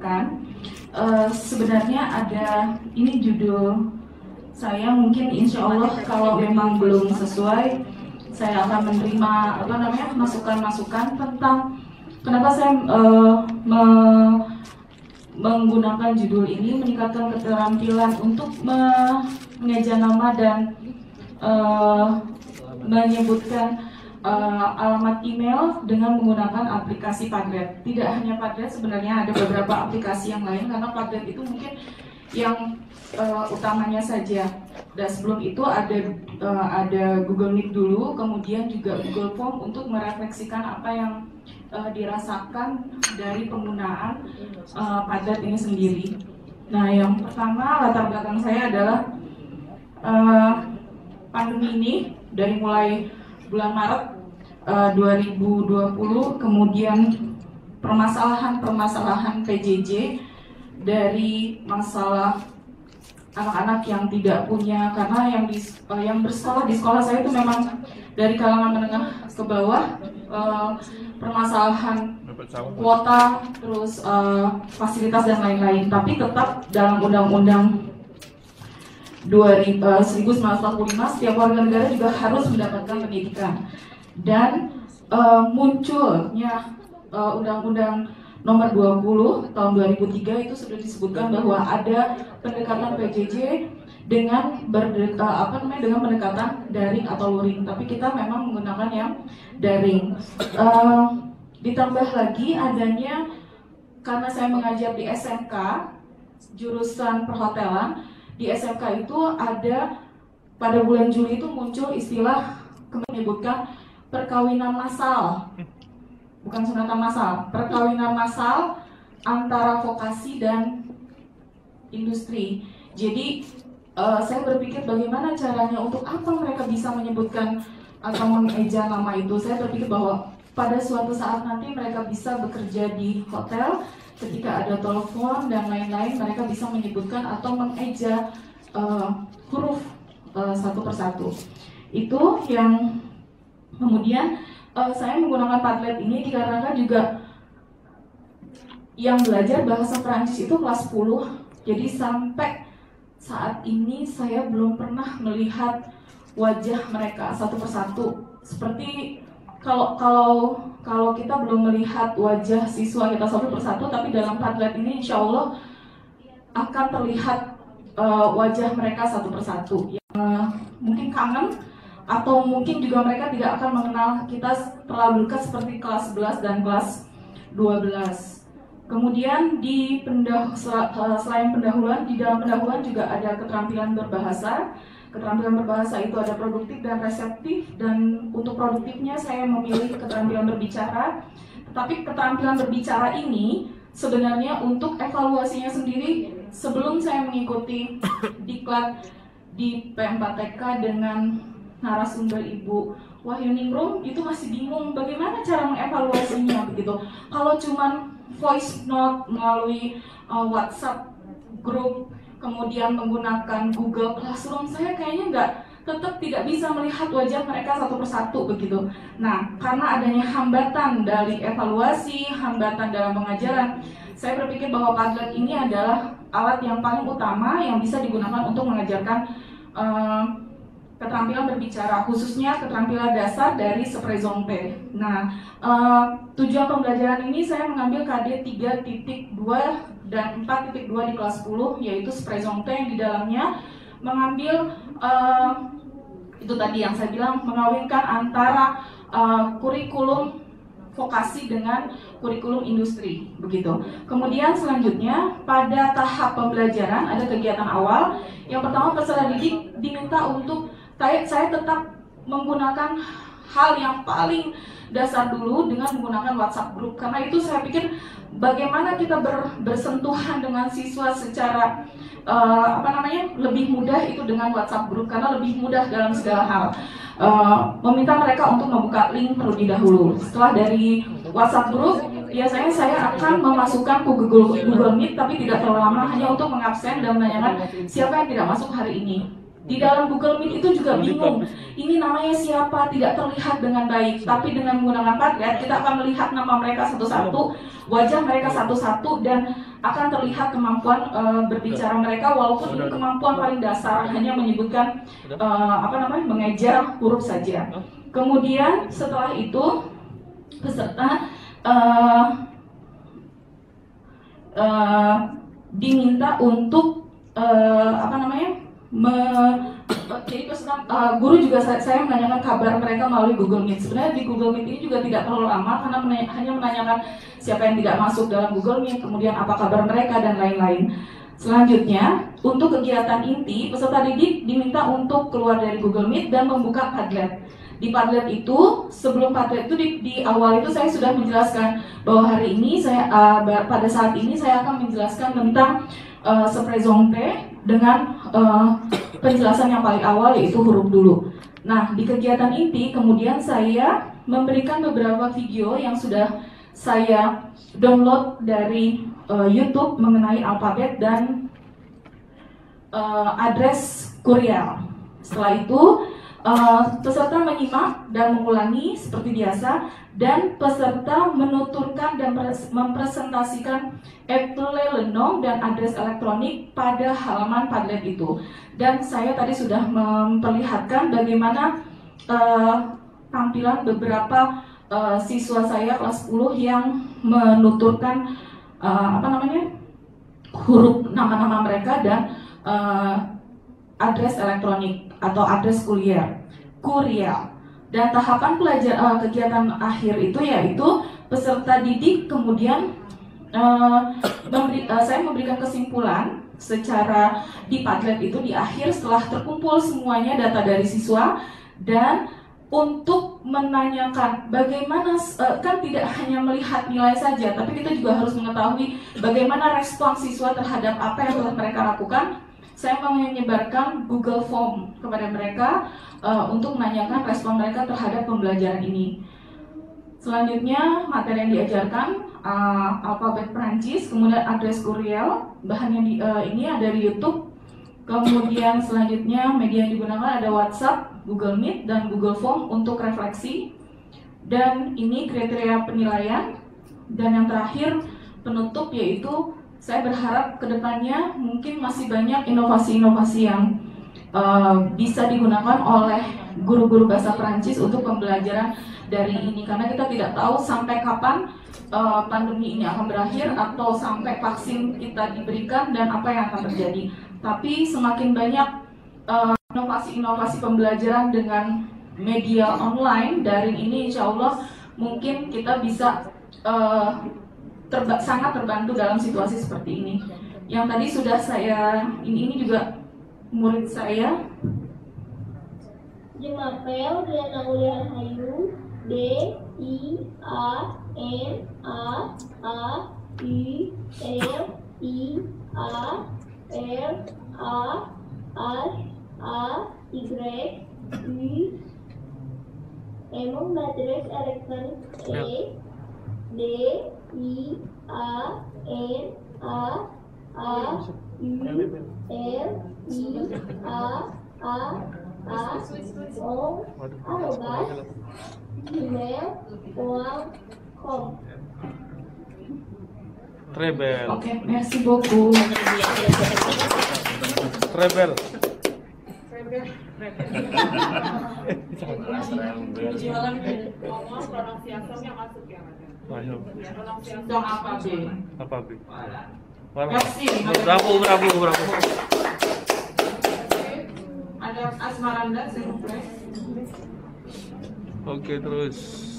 sampaikan. Sebenarnya ada ini judul saya, mungkin insya Allah kalau memang belum sesuai saya akan menerima masukan-masukan tentang kenapa saya menggunakan judul ini, meningkatkan keterampilan untuk mengeja nama dan menyebutkan alamat email dengan menggunakan aplikasi Padlet. Tidak hanya Padlet, sebenarnya ada beberapa aplikasi yang lain, karena Padlet itu mungkin yang utamanya saja. Dan sebelum itu ada Google Meet dulu, kemudian juga Google Form untuk merefleksikan apa yang dirasakan dari penggunaan Padlet ini sendiri. Nah, yang pertama latar belakang saya adalah pandemi ini dari mulai bulan Maret 2020, kemudian permasalahan PJJ, dari masalah anak-anak yang tidak punya, karena yang bersekolah di sekolah saya itu memang dari kalangan menengah ke bawah, permasalahan kuota, terus fasilitas dan lain-lain, tapi tetap dalam Undang-Undang 1945 setiap warga negara juga harus mendapatkan pendidikan. Dan munculnya Undang-Undang Nomor 20 tahun 2003 itu sudah disebutkan bahwa ada pendekatan PJJ dengan dengan pendekatan daring atau luring, tapi kita memang menggunakan yang daring. Ditambah lagi adanya, karena saya mengajar di SMK jurusan perhotelan, di SMK itu ada pada bulan Juli itu muncul istilah menyebutkan perkawinan massal, bukan sunatan massal, perkawinan massal antara vokasi dan industri. Jadi saya berpikir bagaimana caranya, untuk apa mereka bisa menyebutkan atau mengeja nama itu. Saya berpikir bahwa pada suatu saat nanti mereka bisa bekerja di hotel, ketika ada telepon dan lain-lain, mereka bisa menyebutkan atau mengeja huruf satu persatu. Itu yang kemudian saya menggunakan Padlet ini dikarenakan juga yang belajar bahasa Prancis itu kelas 10. Jadi sampai saat ini saya belum pernah melihat wajah mereka satu persatu. Seperti kalau kita belum melihat wajah siswa kita satu persatu, tapi dalam Padlet ini insya Allah akan terlihat wajah mereka satu persatu. Mungkin kangen, atau mungkin juga mereka tidak akan mengenal kita terlalu dekat seperti kelas 11 dan kelas 12. Kemudian selain pendahuluan, di dalam pendahuluan juga ada keterampilan berbahasa. Keterampilan berbahasa itu ada produktif dan reseptif, dan untuk produktifnya saya memilih keterampilan berbicara. Tetapi keterampilan berbicara ini sebenarnya untuk evaluasinya sendiri, sebelum saya mengikuti diklat di P4TK dengan narasumber Ibu Wahyuningrum, itu masih bingung bagaimana cara mengevaluasinya begitu. Kalau cuman voice note melalui WhatsApp grup, kemudian menggunakan Google Classroom, saya kayaknya tetap tidak bisa melihat wajah mereka satu persatu begitu. Nah, karena adanya hambatan dari evaluasi, hambatan dalam pengajaran, saya berpikir bahwa Padlet ini adalah alat yang paling utama yang bisa digunakan untuk mengajarkan keterampilan berbicara, khususnya keterampilan dasar dari Spreezongtae. Nah, tujuan pembelajaran ini saya mengambil KD 3.2 dan 4.2 di kelas 10, yaitu Spreezongtae, yang di dalamnya mengambil itu tadi yang saya bilang, mengawinkan antara kurikulum vokasi dengan kurikulum industri begitu. Kemudian selanjutnya pada tahap pembelajaran ada kegiatan awal. Yang pertama, peserta didik diminta untuk saya tetap menggunakan hal yang paling dasar dulu dengan menggunakan WhatsApp group, karena itu saya pikir bagaimana kita bersentuhan dengan siswa secara lebih mudah itu dengan WhatsApp group, karena lebih mudah dalam segala hal. Meminta mereka untuk membuka link terlebih dahulu. Setelah dari WhatsApp group, biasanya saya akan memasukkan ke Google Meet, tapi tidak terlalu lama, hanya untuk mengabsen dan menanyakan siapa yang tidak masuk hari ini. Di dalam Google Meet itu juga bingung, ini namanya siapa, tidak terlihat dengan baik. Tapi dengan menggunakan Padlet, kita akan melihat nama mereka satu-satu, wajah mereka satu-satu, dan akan terlihat kemampuan berbicara mereka, walaupun ini kemampuan paling dasar, hanya menyebutkan mengejar huruf saja. Kemudian setelah itu peserta diminta untuk jadi peserta, guru juga saya menanyakan kabar mereka melalui Google Meet. Sebenarnya di Google Meet ini juga tidak terlalu lama karena hanya menanyakan siapa yang tidak masuk dalam Google Meet, kemudian apa kabar mereka dan lain-lain. Selanjutnya, untuk kegiatan inti, peserta didik diminta untuk keluar dari Google Meet dan membuka Padlet. Di Padlet itu, sebelum Padlet itu di awal itu saya sudah menjelaskan bahwa hari ini pada saat ini saya akan menjelaskan tentang Spreezongte dengan penjelasan yang paling awal, yaitu huruf dulu. Nah, di kegiatan inti kemudian saya memberikan beberapa video yang sudah saya download dari YouTube mengenai alfabet dan adres kurier. Setelah itu peserta menyimak dan mengulangi seperti biasa, dan peserta menuturkan dan mempresentasikan Etulelenong dan adres elektronik pada halaman Padlet itu. Dan saya tadi sudah memperlihatkan bagaimana tampilan beberapa siswa saya kelas 10 yang menuturkan huruf nama-nama mereka dan adres elektronik atau adres kurier. Dan tahapan kegiatan akhir itu yaitu peserta didik kemudian saya memberikan kesimpulan secara di Padlet itu di akhir setelah terkumpul semuanya data dari siswa, dan untuk menanyakan bagaimana, kan tidak hanya melihat nilai saja, tapi kita juga harus mengetahui bagaimana respon siswa terhadap apa yang telah mereka lakukan. Saya menyebarkan Google Form kepada mereka untuk menanyakan respon mereka terhadap pembelajaran ini. Selanjutnya materi yang diajarkan alfabet Perancis, kemudian adres kurier, bahannya ini ada di YouTube. Kemudian selanjutnya media yang digunakan ada WhatsApp, Google Meet, dan Google Form untuk refleksi. Dan ini kriteria penilaian. Dan yang terakhir penutup, yaitu saya berharap kedepannya mungkin masih banyak inovasi-inovasi yang bisa digunakan oleh guru-guru bahasa Perancis untuk pembelajaran dari ini, karena kita tidak tahu sampai kapan pandemi ini akan berakhir atau sampai vaksin kita diberikan dan apa yang akan terjadi. Tapi semakin banyak inovasi-inovasi pembelajaran dengan media online daring ini, insya Allah mungkin kita bisa sangat terbantu dalam situasi seperti ini. Yang tadi sudah saya, ini juga murid saya. Jumapel Diana Ulian Hayu, D I A N A A U L I A R A Y U. Emang adres elektronik D I A N A U L I A O @gmail.com. Rebel. Oke, merci beaucoup. Rebel. Jualan ngomong pronunciation yang masuk yang ada. Dong apa B? Apa B? Merci. Bravo. Ada Asmaranda, saya. Oke, terus.